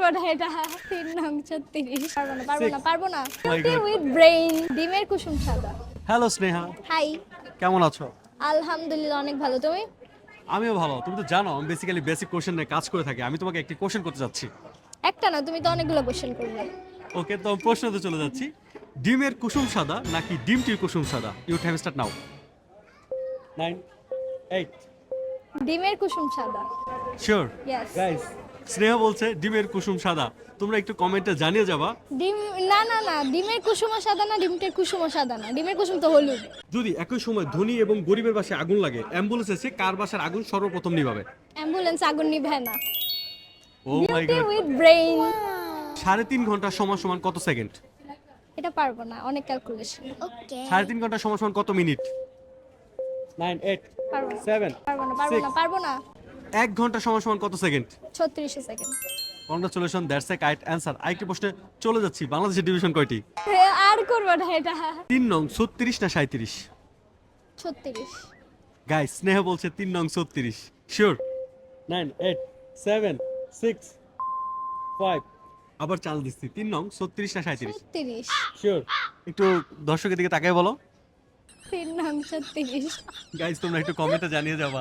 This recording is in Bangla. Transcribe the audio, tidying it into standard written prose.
করবো না এটা 3 নং 36 পারবো না My God. উইথ ব্রেইন ডিমের কুসুম সাদা। হ্যালো স্নেহা, হাই, কেমন আছো? আলহামদুলিল্লাহ অনেক ভালো, তুমি? আমিও ভালো। তুমি তো জানো আমি বেসিক্যালি বেসিক কোশ্চেন নিয়ে কাজ করে থাকি। আমি তোমাকে একটি কোশ্চেন করতে যাচ্ছি। একটা না, তুমি তো অনেকগুলো কোশ্চেন করবে। ওকে, তো আমি প্রশ্নতে চলে যাচ্ছি। ডিমের কুসুম সাদা নাকি ডিমটির কুসুম সাদা? You time start now. 9 8 ডিমের কুসুম সাদা। শিওর? Yes. গাইস, স্নেহা বলছে ডিমের কুসুম সাদা। তোমরা একটু কমেন্টে জানিয়ে যাবা। ডিম না ডিমের কুসুমও সাদা না, ডিমটের কুসুমও সাদা না, ডিমের কুসুম তো হলুদ। যদি একই সময় ধনী এবং গরিবের বাসায় আগুন লাগে, অ্যাম্বুলেন্স এসে কার বাসার আগুন সর্বপ্রথম নিভাবে? অ্যাম্বুলেন্স আগুন নিভে না। ও মাই বিউটি গড। With brain. 3.5 ঘন্টা সমান সমান কত সেকেন্ড? এটা পারবো না, অনেক ক্যালকুলেশন। 3.5 ঘন্টা সমান সমান কত মিনিট? 9 8 পারবো না 7 পারবো না 1 ঘন্টা সমান সমান কত second? 36 second. Congratulation, that's a correct answer. আরেকটি প্রশ্নে চলে যাচ্ছি। বাংলাদেশের ডিভিশন কয়টি? আর করবো না এটা 3 নং 36 না 37? 36। গাইস, স্নেহা বলছে 3 নং 36। শিওর? 9 8 7 6 5 আবার চাল দিচ্ছি। 3 নং 36 না 37? 36। শিওর? একটু দর্শকের দিকে তাকায় বলো। 3 নং 36। গাইস, তোমরা একটু কমেন্টে জানিয়ে যাবা।